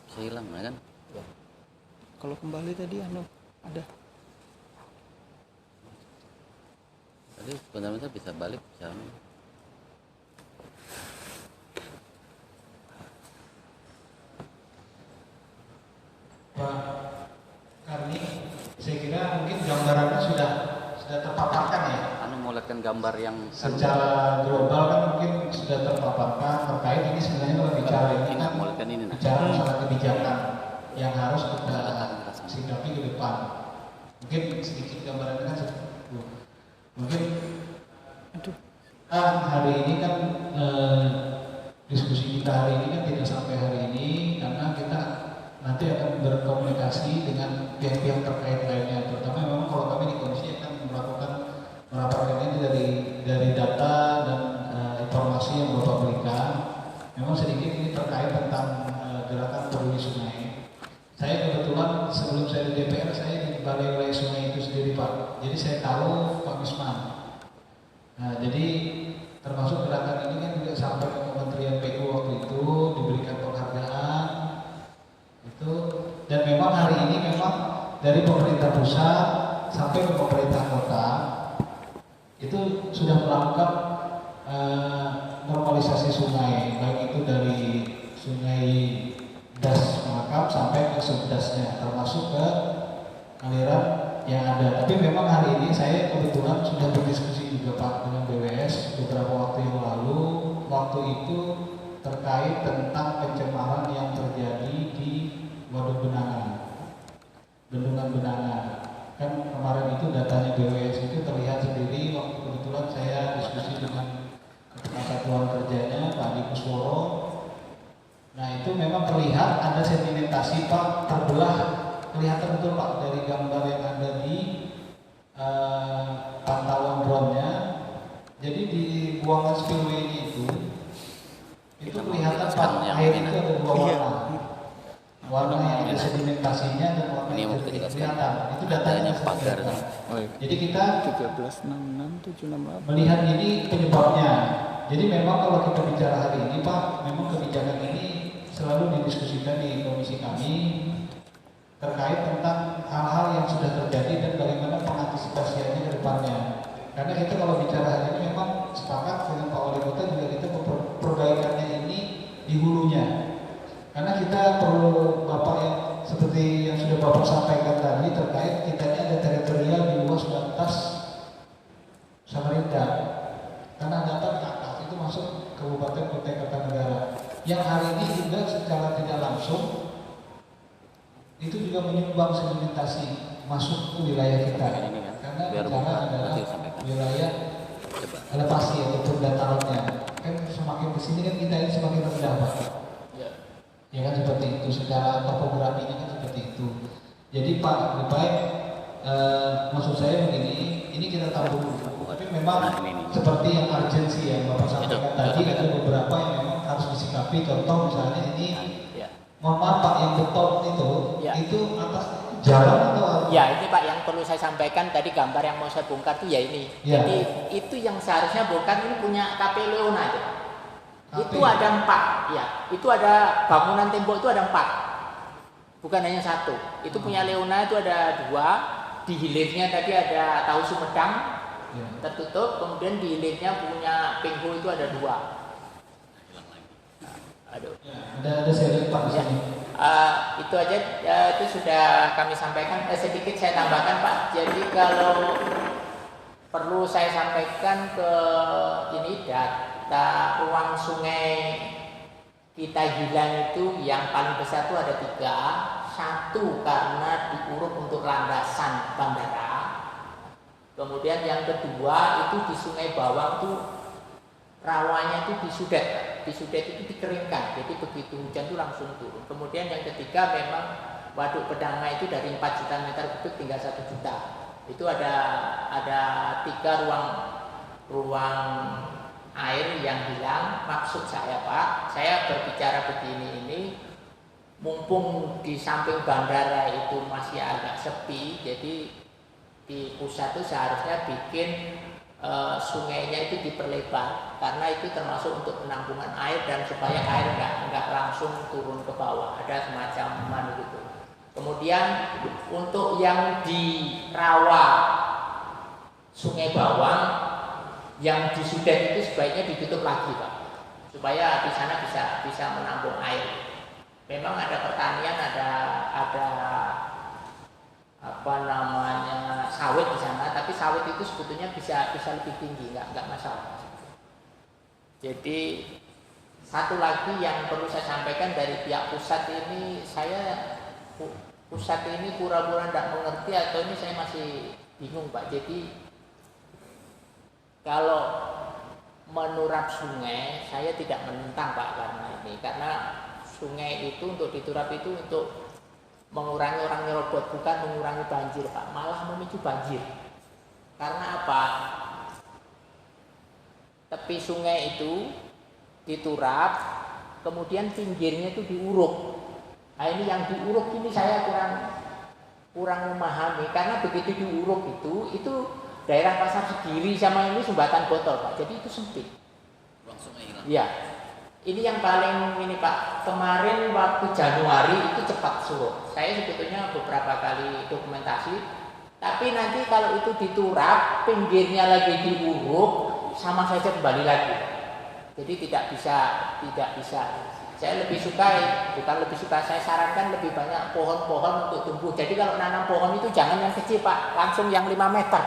bisa hilang ya kan? Kalau kembali tadi ada. Tadi benar-benar bisa balik, bisa. Pak Karni, saya kira mungkin gambarannya sudah terpaparkan ya. Mau lihatkan gambar yang Secara global kan mungkin sudah terpaparkan terkait ini sebenarnya kalau bicara ini kan mau lihatkan ini. bicara masalah kebijakan yang harus kita sikapi ke depan. Mungkin sedikit gambarannya kan seperti itu. Mungkin Aduh. kan hari ini kan diskusi kita hari ini kan tidak sampai hari ini karena kita nanti akan berkomunikasi dengan pihak-pihak terkait lainnya. Terutama memang kalau kami di komisi akan melaporkan ini dari data dan informasi yang Bapak berikan. Memang sedikit ini terkait tentang gerakan peduli sungai. Saya kebetulan sebelum saya di DPR saya di Balai Wilayah Sungai itu sendiri Pak. Jadi saya tahu Pak Misman. Nah, jadi termasuk gerakan ini kan juga sampai ke Kementerian PU waktu itu diberikan penghargaan itu, dan memang hari ini memang dari pemerintah pusat sampai ke pemerintah kota itu sudah melakukan normalisasi sungai, baik itu dari sungai das Makam sampai ke subdasnya, termasuk ke aliran yang ada. Tapi memang hari ini saya kebetulan sudah berdiskusi juga Pak dengan BWS beberapa waktu yang lalu. Waktu itu terkait tentang pencemaran yang terjadi di Waduk Benangan, Bendungan Benangan. Kan kemarin itu datanya BWS itu terlihat sendiri. Waktu kebetulan saya diskusi dengan Kepala Satuan Kerjanya Pak Adi Kusworo. Nah itu memang terlihat ada sedimentasi Pak, terbelah, kelihatan betul Pak dari gambar yang ada di pantauan drone-nya. Jadi di buangan spillway itu kelihatan Pak, air itu ada dua warna. Warna yang ada sedimentasinya dan warna yang kelihatan. Itu datanya pagar. Jadi kita 1366 melihat ini penyebabnya. Jadi memang kalau kita bicara hari ini Pak, memang kebijakan ini selalu didiskusikan di komisi kami terkait tentang hal-hal yang sudah terjadi dan bagaimana pengantisipasiannya ke depannya. Karena kita kalau bicara hari ini memang sepakat dengan Pak Wali Kota juga kita perbaikannya ini di hulunya. Karena kita perlu Bapak yang seperti yang sudah Bapak sampaikan tadi terkait kita ini ada teritorial di luas batas Samarinda. Karena data ke atas itu masuk Kabupaten Kutai Kartanegara. Yang hari ini juga secara tidak langsung itu juga menyumbang sedimentasi masuk ke wilayah kita. Karena bicara adalah wilayah elevasi ataupun datarannya. Kan semakin kesini kan kita ini semakin rendah Pak. Ya kan seperti itu, secara topografinya kan seperti itu. Jadi Pak, lebih baik maksud saya begini, ini kita tahu dulu. Tapi memang seperti yang urgensi yang Bapak sampaikan tadi, ada beberapa yang memang harus disikapi. Contoh misalnya ini, mohon maaf Pak, yang beton itu atas jalan atau? Ya ini Pak yang perlu saya sampaikan tadi, gambar yang mau saya bongkar itu ya ini. Ya. Jadi itu yang seharusnya bongkar ini punya KP Leona itu. Itu KP. ada 4, ya. Itu ada bangunan tembok itu ada 4, bukan hanya 1. Itu punya Leona itu ada 2. Di hilirnya tadi ada Tahu Sumedang tertutup, kemudian di hilirnya punya Pinghu itu ada 2. Aduh. Ada saya lihat Pak di sini. Itu aja, itu sudah kami sampaikan. Sedikit saya tambahkan Pak. Jadi kalau perlu saya sampaikan ke ini data ruang sungai kita hilang itu yang paling besar itu ada 3. 1 karena diuruk untuk landasan bandara. Kemudian yang kedua itu di Sungai Bawang itu rawanya itu disudet. Disudet itu dikeringkan, jadi begitu hujan itu langsung turun. Kemudian yang ketiga memang Waduk Pedanga itu dari 4 juta meter kubik tinggal 1 juta. Itu ada 3 ruang air yang hilang. Maksud saya Pak, saya berbicara begini ini mumpung di samping bandara itu masih agak sepi, jadi di pusat itu seharusnya bikin sungainya itu diperlebar, karena itu termasuk untuk penampungan air dan supaya air nggak langsung turun ke bawah, ada semacam mana gitu. Kemudian untuk yang di rawa Sungai Bawang yang di Sudet itu sebaiknya ditutup lagi Pak, supaya di sana bisa menampung air. Memang ada pertanian, ada apa namanya sawit di sana, tapi sawit itu sebetulnya bisa lebih tinggi, nggak masalah. Jadi satu lagi yang perlu saya sampaikan dari pihak pusat ini, saya pusat ini pura-pura tidak mengerti atau ini saya masih bingung Pak. Jadi kalau menurap sungai saya tidak menentang Pak karena sungai itu untuk diturap itu untuk mengurangi orang nyerobot, bukan mengurangi banjir Pak, malah memicu banjir. Karena apa? Tepi sungai itu diturap, kemudian pinggirnya itu diuruk. Nah ini yang diuruk ini saya kurang memahami, karena begitu diuruk itu daerah Pasar Segiri sama ini sumbatan botol Pak, jadi itu sempit. Langsung hilang. Iya, ini yang paling ini Pak, kemarin waktu Januari itu cepat surut. Saya sebetulnya beberapa kali dokumentasi, tapi nanti kalau itu diturap, pinggirnya lagi diuruk, sama saja kembali lagi. Jadi tidak bisa. Saya lebih suka, saya sarankan lebih banyak pohon-pohon untuk tumbuh. Jadi kalau nanam pohon itu jangan yang kecil Pak, langsung yang 5 meter.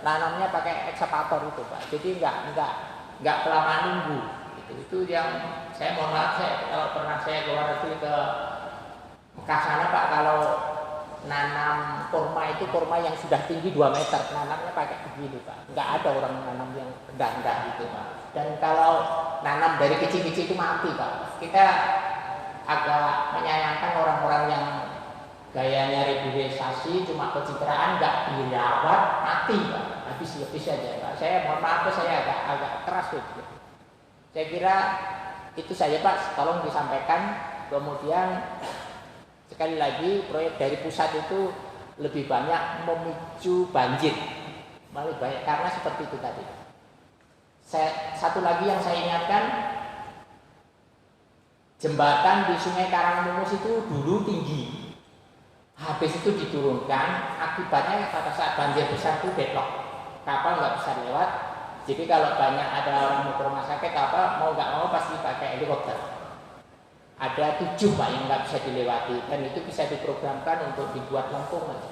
Nanamnya pakai ekskavator itu Pak. Jadi enggak kelamaan nunggu. Itu yang saya mohon maaf, kalau pernah saya keluar negeri ke Mekah sana Pak, kalau nanam kurma itu kurma yang sudah tinggi 2 meter, nanamnya pakai begini Pak. Enggak ada orang nanam yang rendah-rendah gitu Pak. Dan kalau nanam dari kecil-kecil itu mati Pak. Kita agak menyayangkan orang-orang yang gayanya rehabilitasi cuma pencitraan, enggak dirawat, mati Pak. Habis aja Pak. Saya mohon maaf, saya agak keras gitu. Saya kira itu saja Pak, tolong disampaikan. Kemudian sekali lagi, proyek dari pusat itu lebih banyak memicu banjir, malah banyak karena seperti itu tadi. Satu lagi yang saya ingatkan, jembatan di Sungai Karangmungus itu dulu tinggi, habis itu diturunkan. Akibatnya pada saat banjir besar itu deadlock, kapal nggak bisa lewat. Jadi kalau banyak ada orang mau ke rumah sakit apa, mau nggak mau pasti pakai helikopter. Ada 7 Pak yang nggak bisa dilewati, dan itu bisa diprogramkan untuk dibuat lengkung aja,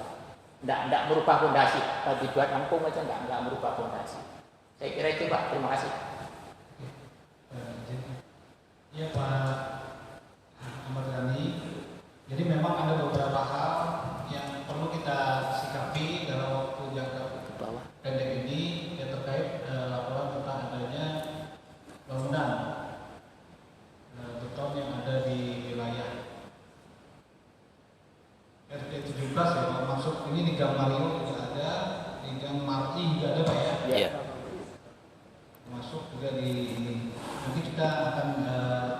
nggak merubah fondasi. Kalau dibuat lengkung aja nggak merubah fondasi. Saya kira itu Pak. Terima kasih. Ya Pak Ahmad Dhani. Jadi memang ada beberapa hal yang perlu kita sikapi dalam waktu jangka pendek ini yang terkait laporan tentang adanya bangunan beton yang ada di wilayah RT 17 ya Pak. Masuk ini di Gang Mario juga ada, di Gang Marti juga ada Pak ya. Iya. Masuk juga di ini. Nanti kita akan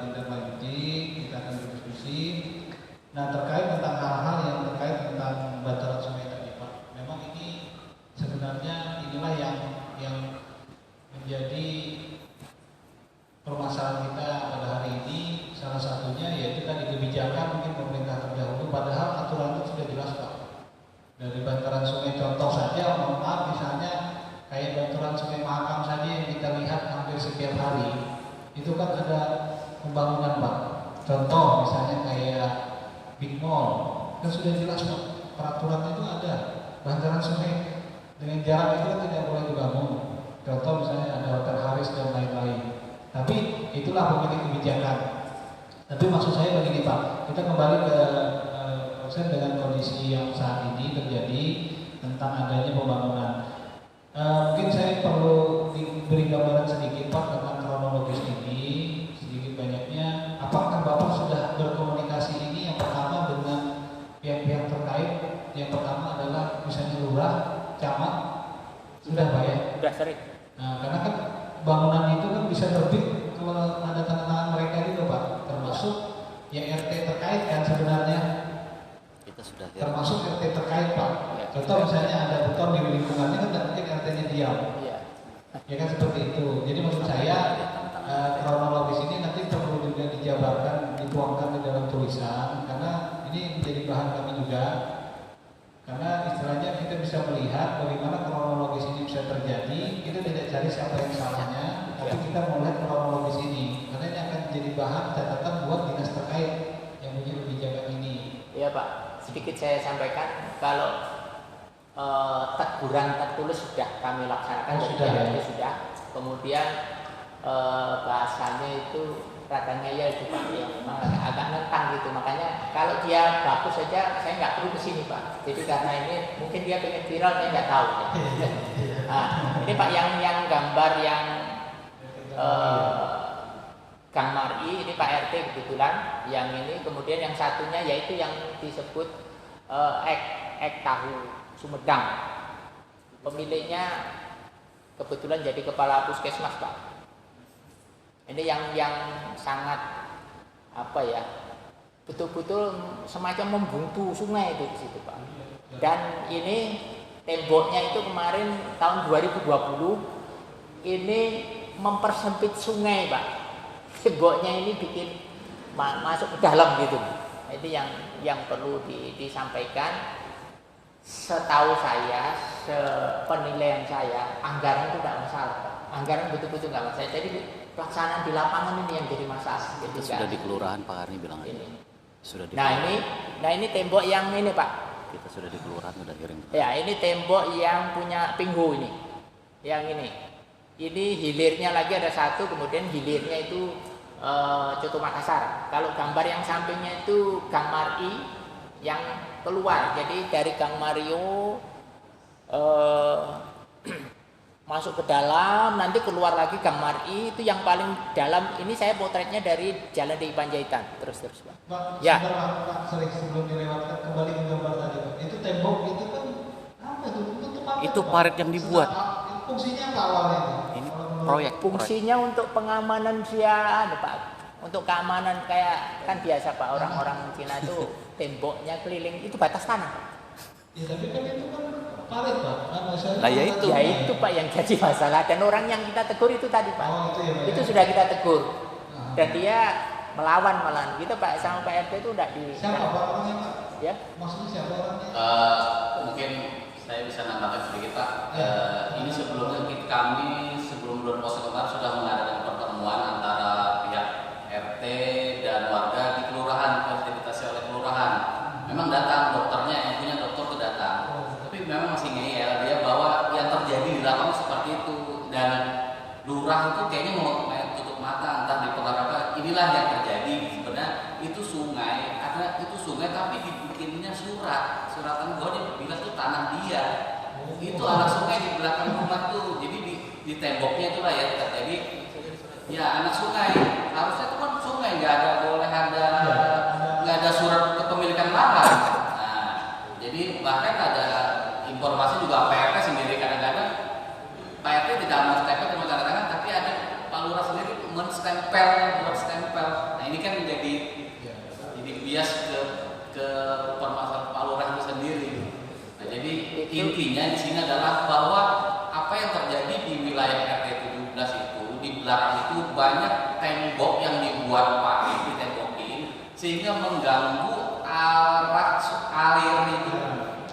tindak lanjuti, kita akan berdiskusi. Nah terkait tentang hal-hal yang terkait tentang bantaran sungai tadi Pak. Memang ini sebenarnya inilah yang menjadi permasalahan kita pada hari ini. Salah satunya yaitu tadi kebijakan mungkin pemerintah terdahulu, padahal aturan itu sudah jelas Pak. Dari bantaran sungai contoh saja, mohon maaf misalnya kayak bantaran sungai Mahakam saja yang kita lihat hampir setiap hari, itu kan ada pembangunan Pak. Contoh misalnya kayak Big Mall, kan sudah jelas Pak, peraturannya itu ada. Bantaran sungai dengan jarak itu kan tidak boleh dibangun. Contoh misalnya ada Hotel Haris dan lain-lain. Tapi itulah pemilik kebijakan. Tapi maksud saya begini Pak, kita kembali ke konsen dengan kondisi yang saat ini terjadi tentang adanya pembangunan. Mungkin saya perlu diberi gambaran sedikit Pak tentang kronologis ini, sedikit banyaknya. Apakah Bapak sudah berkomunikasi ini yang pertama dengan pihak-pihak terkait? Yang pertama adalah misalnya lurah, camat, sudah Pak ya? Sudah sering. Nah, karena kan bangunan itu kan bisa terbit kalau ada tanda tangan mereka juga Pak, termasuk yang RT terkait kan sebenarnya. Kita sudah Termasuk RT terkait Pak. Contoh misalnya ada beton di lingkungannya kan tidak mungkin RT-nya diam. Iya. Ya kan seperti itu. Jadi maksud saya kronologis ini nanti perlu juga dijabarkan, dituangkan di dalam tulisan karena ini menjadi bahan kami juga. Karena istilahnya kita bisa melihat bagaimana kronologis ini bisa terjadi. Kita tidak cari siapa yang salahnya, tapi kita melihat kronologis ini. Karena ini akan menjadi bahan catatan buat dinas terkait yang punya kebijakan ini. Iya Pak, sedikit saya sampaikan kalau teguran tertulis sudah kami laksanakan. Oh, sudah ya? Sudah. Kemudian bahasanya itu radangnya ya itu Pak, ya memang agak nentang gitu. Makanya kalau dia bagus saja saya nggak perlu kesini Pak. Jadi karena ini mungkin dia pengen viral, saya nggak tahu. Ya. Nah, ini Pak yang gambar yang Kang Mari, ini Pak RT kebetulan. Yang ini kemudian yang satunya yaitu yang disebut ek tahu Sumedang. Pemiliknya kebetulan jadi kepala puskesmas Pak. Ini yang sangat apa ya, betul-betul semacam membungku sungai itu di situ Pak. Dan ini temboknya itu kemarin tahun 2020 ini mempersempit sungai Pak. Temboknya ini bikin masuk ke dalam gitu. Itu yang perlu disampaikan. Setahu saya, sepenilaian saya, anggaran itu tidak masalah Pak. Anggaran betul-betul nggak masalah. Jadi pelaksanaan di lapangan ini yang jadi masalah. Jadi sudah di kelurahan Pak Arni bilang aja. Ini. Sudah di Nah ini tembok yang ini Pak. Kita sudah di kelurahan sudah kirim. Ya ini tembok yang punya Pinghu ini. Yang ini. Ini hilirnya lagi ada satu, kemudian hilirnya itu Coto Makassar. Kalau gambar yang sampingnya itu Gang Mari yang keluar. Jadi dari Gang Mario masuk ke dalam, nanti keluar lagi Gang Mari, itu yang paling dalam. Ini saya potretnya dari Jalan Dei Panjaitan. Terus Pak. Pak, Ya. Pak, sering sebelum dilewatkan kembali ke gambar tadi Pak. Itu tembok itu kan apa itu? Untuk apa? Itu Pak? parit yang dibuat. Fungsinya apa awalnya? Ini Kalau menurut- proyek. Fungsinya untuk pengamanan dia, Pak. Untuk keamanan kayak kan biasa Pak, orang-orang Cina itu temboknya keliling itu batas tanah. Ya tapi kan itu kan parit Pak. Kan maksudnya Lah, ya kan itu. Ya itu Pak yang jadi masalah, dan orang yang kita tegur itu tadi Pak. Oh, itu ya, Pak, Itu ya. sudah kita tegur. Nah. Dan dia melawan malahan. Kita Pak sama Pak RT itu udah di Siapa Pak orangnya Pak? ya. Maksudnya siapa orangnya? Mungkin saya bisa nambahkan sedikit Pak. Ya. Ini sebelumnya kami sebelum bulan puasa kemarin sudah mengadakan pertemuan antara pihak RT dan warga di kelurahan, fasilitasi oleh kelurahan. Memang datang dokternya, yang punya dokter itu datang. Tapi memang masih ngeyel dia bahwa yang terjadi di lapangan seperti itu, dan lurah itu kayaknya mau main tutup mata entah di pengarah. Inilah yang terjadi. Sebenarnya itu sungai, karena itu sungai tapi dibikinnya suratan bahwa dia bilang itu tanah dia. Itu anak sungai di belakang rumah tuh. Jadi di temboknya itulah ya terjadi. Ya anak sungai, harusnya itu kan sungai, nggak ada surat kepemilikan lahan. Nah, jadi bahkan ada informasi juga Pak RT sendiri kadang-kadang Pak RT tidak menstempel cuma tanda tangan, tapi ada Pak Lurah sendiri menstempel, buat stempel. Nah ini kan jadi bias ke permasalahan Pak Lurah itu sendiri. Nah jadi intinya di sini adalah bahwa apa yang terjadi di wilayah RT 17 itu, di belakang itu banyak tembok yang dibuat pakai ditembokin sehingga mengganggu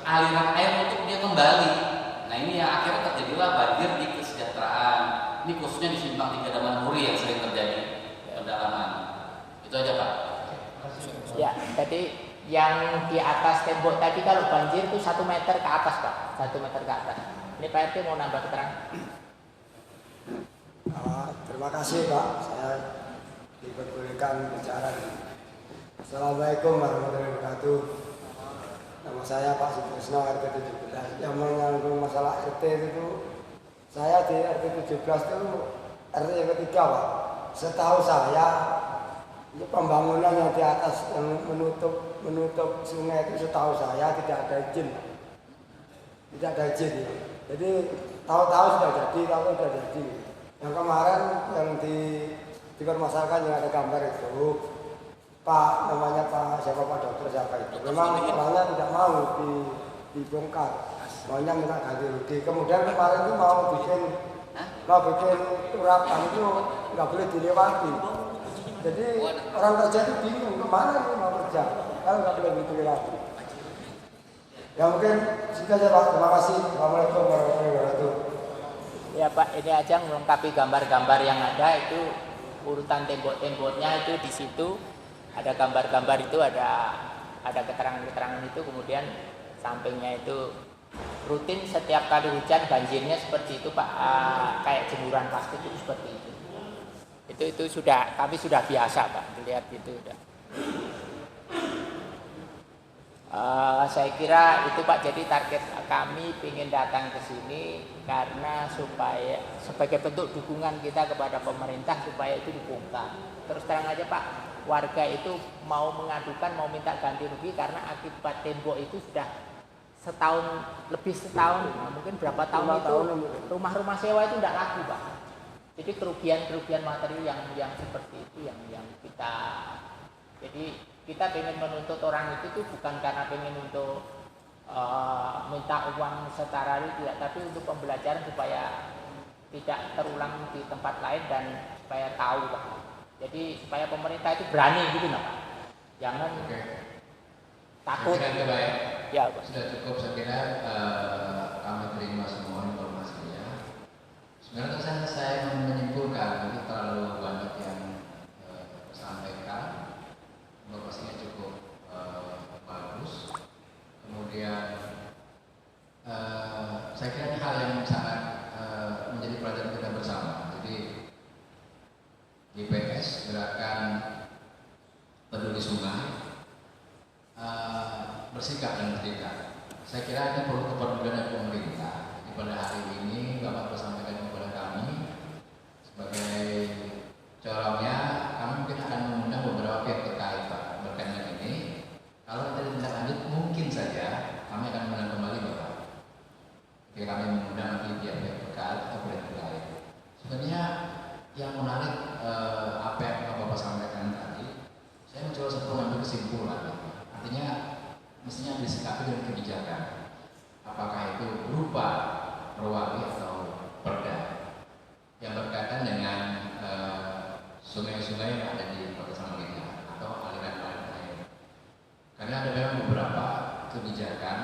aliran air untuk dia kembali. Nah ini yang akhirnya terjadilah banjir di kesejahteraan. Ini khususnya di Simpang 3 Damanhuri yang sering terjadi pendalaman. Itu aja Pak. Ya, jadi yang di atas tembok tadi kalau banjir itu 1 meter ke atas Pak, 1 meter ke atas. Ini Pak RT mau nambah keterangan. Terima kasih Pak, saya diperbolehkan bicara. Assalamualaikum warahmatullahi wabarakatuh. Nama saya Pak Sutrisno, RT 17. Yang menyangkut masalah RT itu, saya di RT 17 itu RT yang ketiga Pak. Setahu saya, itu pembangunan yang di atas yang menutup sungai itu setahu saya tidak ada izin. Tidak ada izin ya. Jadi tahu-tahu sudah jadi, tahu sudah jadi. Yang kemarin yang dipermasalahkan yang ada gambar itu Pak, namanya Pak siapa Pak dokter siapa itu. Memang orangnya tidak mau dibongkar, maunya minta ganti rugi. Kemudian kemarin itu mau bikin urapan itu nggak boleh dilewati. Jadi orang kerja itu bingung kemana ini mau kerja kalau nggak boleh dilewati. Ya mungkin segitu aja Pak. Terima kasih. Assalamualaikum warahmatullahi wabarakatuh. Ya Pak, ini aja melengkapi gambar-gambar yang ada itu urutan tembok-temboknya itu di situ ada gambar-gambar itu ada keterangan-keterangan itu, kemudian sampingnya itu rutin setiap kali hujan banjirnya seperti itu Pak, kayak jemuran plastik itu seperti itu. Itu sudah kami sudah biasa Pak, lihat itu udah. Saya kira itu Pak, jadi target kami ingin datang ke sini karena supaya sebagai bentuk dukungan kita kepada pemerintah supaya itu dibongkar. Terus terang aja Pak, warga itu mau mengadukan, mau minta ganti rugi karena akibat tembok itu sudah lebih setahun, mungkin berapa tahun itu rumah-rumah sewa itu tidak laku Pak. Jadi kerugian material yang seperti itu yang kita, jadi kita ingin menuntut orang itu tuh bukan karena ingin untuk minta uang setara itu tidak, tapi untuk pembelajaran supaya tidak terulang di tempat lain dan supaya tahu Pak. Jadi supaya pemerintah itu berani gitu Pak. Jangan takut. Saya kira baik. Ya Pak. Sudah cukup, saya kira kami terima semua informasinya. Sebenarnya saya menyimpulkan ini terlalu banyak yang sampaikan. Informasinya cukup bagus. Kemudian saya kira ini hal yang sangat menjadi pelajaran kita bersama. Jadi GPS Gerakan Peduli Sungai bersikap dan bertindak. Saya kira ini perlu kepedulian dari pemerintah. Jadi pada hari ini Bapak sampaikan kepada kami sebagai corongnya, kami mungkin akan mengundang beberapa pihak terkait Pak berkaitan dengan ini. Kalau tidak tindak lanjut, mungkin saja kami akan mengundang kembali Bapak. Jadi kami mengundang nanti pihak-pihak terkait atau pihak terkait. Sebenarnya yang menarik apa yang Bapak sampaikan tadi, saya mencoba untuk mengambil kesimpulan. Artinya mestinya disikapi dengan kebijakan. Apakah itu berupa perwali atau perda yang berkaitan dengan sungai-sungai yang ada di Kota Samarinda atau aliran-aliran air. Karena ada memang beberapa kebijakan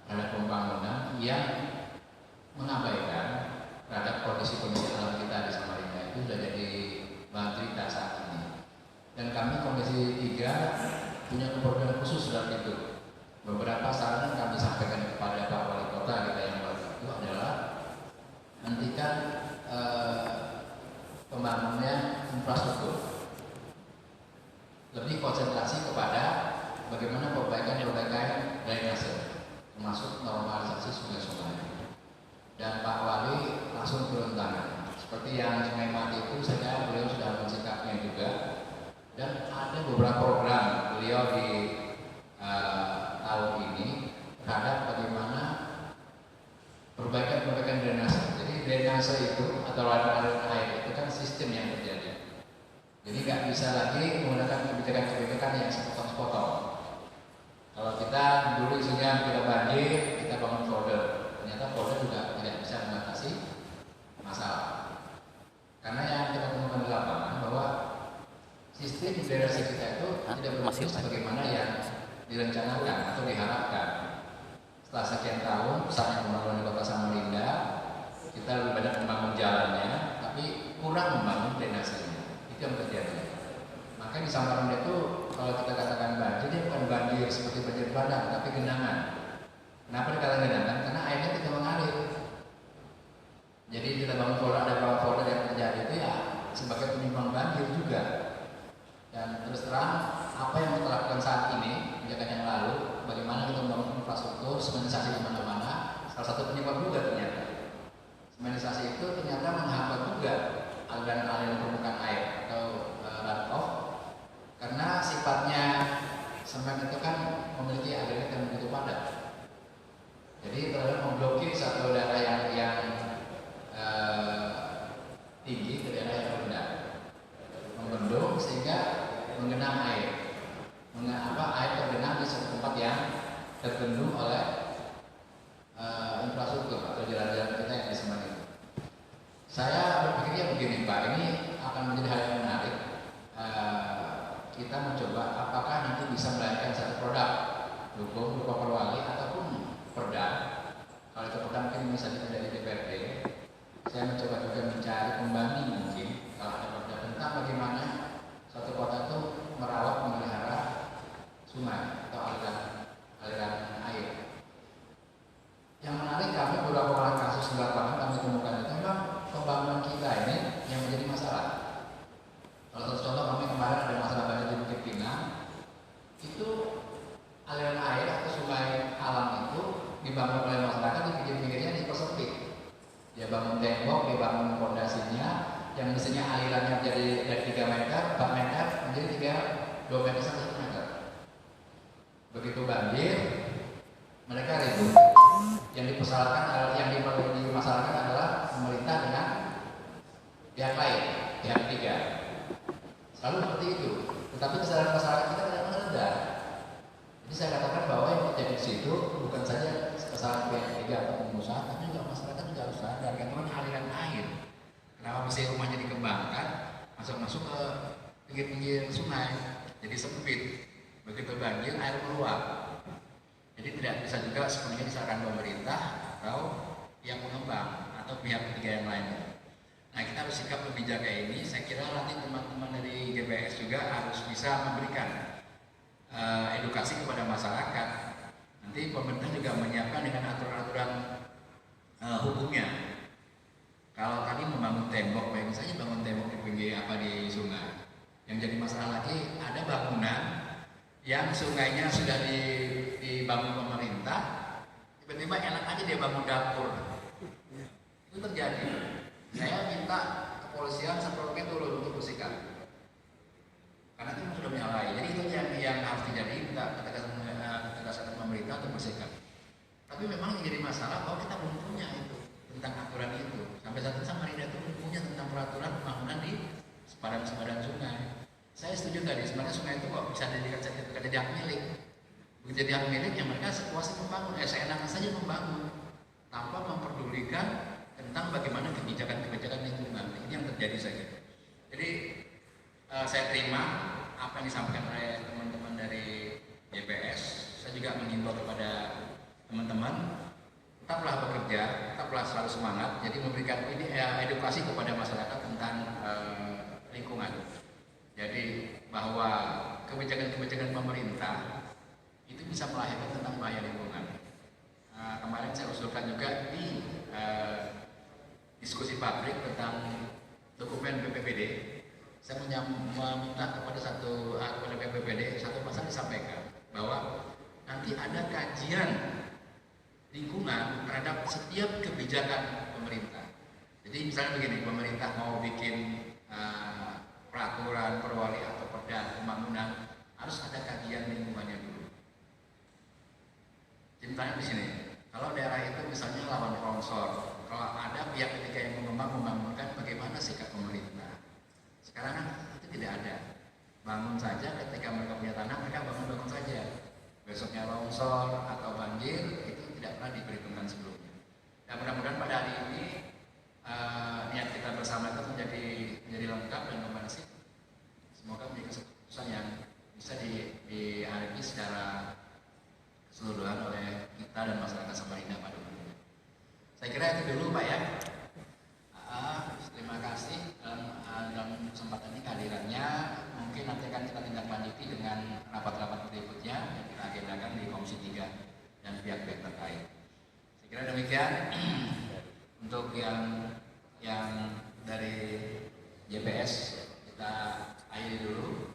terhadap pembangunan yang mengabaikan terhadap kondisi alam kita di Samarinda itu sudah jadi bahan cerita saat ini. Dan kami Komisi 3 punya kepedulian khusus dalam itu. Beberapa saran yang kami sampaikan kepada Pak Wali Kota kita yang baru itu adalah hentikan pembangunannya infrastruktur, lebih konsentrasi kepada bagaimana perbaikan drainase, termasuk normalisasi sungai-sungai. Dan Pak Wali langsung turun tangan. Seperti yang Sungai Mati itu, saya beliau sudah mensikapnya juga. Dan ada beberapa program beliau di tahun ini terhadap bagaimana perbaikan drainase. Jadi drainase itu atau aliran air itu kan sistem yang terjadi. Jadi nggak bisa lagi menggunakan kebijakan yang sepotong-sepotong. Kalau kita dulu isunya kita banjir, kita bangun folder. Ternyata folder juga tidak bisa mengatasi masalah. Karena yang kita temukan di lapangan bahwa sistem drainase kita itu tidak berfungsi sebagaimana yang direncanakan atau diharapkan. Setelah sekian tahun, besarnya pembangunan di Kota Samarinda, kita lebih banyak membangun jalannya, tapi kurang membangun drainasenya. Itu yang terjadi. Maka di Samarinda itu kalau kita katakan banjir, dia bukan banjir seperti banjir bandang, tapi genangan. Kenapa dikatakan genangan? Karena airnya tidak mengalir. Jadi kita bangun folder, ada beberapa folder yang terjadi itu ya sebagai penyumbang banjir juga. Dan terus terang, apa yang kita lakukan saat ini, kebijakan yang lalu, bagaimana kita membangun infrastruktur, semenisasi di mana-mana, salah satu penyebab juga ternyata. Semenisasi itu ternyata menghambat juga aliran-aliran permukaan air atau runoff, karena sifatnya semen itu kan memiliki aliran yang begitu padat. Jadi terhadap memblokir satu daerah yang tinggi ke daerah yang rendah, membendung sehingga menggenang air. Air tergenang di satu tempat yang terbendung oleh infrastruktur atau jalan-jalan kita yang di Semarang itu. Saya berpikirnya begini Pak, ini akan menjadi hal yang menarik. Kita mencoba apakah nanti bisa melahirkan satu produk hukum berupa perwali ataupun perda. Kalau itu perda mungkin bisa dari DPRD. Saya mencoba juga mencari pembanding mungkin kalau ada perda tentang bagaimana suatu kota itu merawat memelihara sungai atau aliran air. Yang menarik kami beberapa orang kasus di lapangan kami temukan itu memang pembangunan kita ini yang menjadi masalah. 2 meter sampai 1 meter. Begitu banjir, mereka ribut. Yang dimasalahkan adalah pemerintah dengan pihak lain, pihak ketiga. Selalu seperti itu. Tetapi kesadaran masyarakat kita tidak rendah. Jadi saya katakan bahwa yang terjadi di situ bukan saja kesalahan pihak ketiga atau pengusaha, tapi juga masyarakat juga harus sadar. Karena aliran air, kenapa mesti rumahnya dikembangkan, masuk ke pinggir-pinggir sungai, jadi sempit. Begitu banjir, air meluap. Jadi tidak bisa juga sepenuhnya diserahkan pemerintah atau pihak pengembang atau pihak ketiga yang lain. Nah, kita harus sikap lebih jaga ini. Saya kira nanti teman-teman dari GBS juga harus bisa memberikan edukasi kepada masyarakat. Nanti pemerintah juga menyiapkan dengan aturan-aturan hukumnya. Kalau tadi membangun tembok, bayangin saja bangun tembok di pinggir di sungai. Yang jadi masalah lagi ada bangunan yang sungainya sudah dibangun pemerintah, tiba-tiba enak aja dia bangun dapur. Itu terjadi. Saya minta kepolisian Satpol PP turun untuk bersikap, karena itu sudah menyalahi. Jadi itu yang harus terjadi, minta ketegasan pemerintah untuk bersikap. Tapi memang yang jadi masalah bahwa kita belum punya itu tentang aturan itu. Sampai saat ini Samarinda itu belum punya tentang peraturan pembangunan di sepadan sungai. Saya setuju tadi, sebenarnya sungai itu kok bisa jadi hak milik. Begitu jadi hak milik, yang mereka sepuasnya membangun, seenaknya saja membangun, tanpa memperdulikan tentang bagaimana kebijakan lingkungan. Ini yang terjadi saja. Jadi saya terima apa yang disampaikan oleh teman-teman dari JPS. Saya juga mengimbau kepada teman-teman, tetaplah bekerja, tetaplah selalu semangat. Jadi memberikan edukasi kepada masyarakat tentang lingkungan. Jadi bahwa kebijakan-kebijakan pemerintah itu bisa melahirkan tentang bahaya lingkungan. Kemarin saya usulkan juga di diskusi pabrik tentang dokumen BPPD. Saya meminta kepada kepada BPPD satu pasal disampaikan bahwa nanti ada kajian lingkungan terhadap setiap kebijakan pemerintah. Jadi misalnya begini, pemerintah mau bikin peraturan, perwali atau perda pembangunan, harus ada kajian lingkungannya dulu. Jadi misalnya di sini, kalau daerah itu misalnya lawan longsor, kalau ada pihak ketiga yang membangunkan, bagaimana sikap pemerintah? Sekarang kan itu tidak ada. Bangun saja, ketika mereka punya tanah, mereka bangun saja. Besoknya longsor atau banjir, itu tidak pernah diperhitungkan sebelumnya. Dan mudah-mudahan pada hari ini niat kita bersama itu menjadi lengkap dan komprehensif. Semoga menjadi keputusan yang bisa dihadapi secara keseluruhan oleh kita dan masyarakat Samarinda pada umumnya. Saya kira itu dulu Pak ya. Terima kasih dalam kesempatan ini kehadirannya. Mungkin nanti akan kita tindak lanjuti dengan rapat-rapat berikutnya yang kita agendakan di Komisi 3 dan pihak-pihak terkait. Saya kira demikian. Untuk yang dari JPS kita akhiri dulu.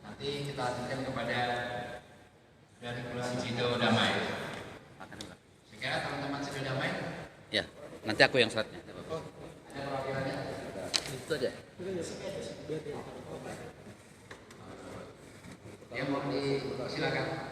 Nanti kita lanjutkan kepada dari Kelurahan Sido Damai. Saya kira teman-teman Sido Damai. Ya, nanti aku yang selatnya. Ada perwakilannya? Itu aja. Ya, mohon disilakan.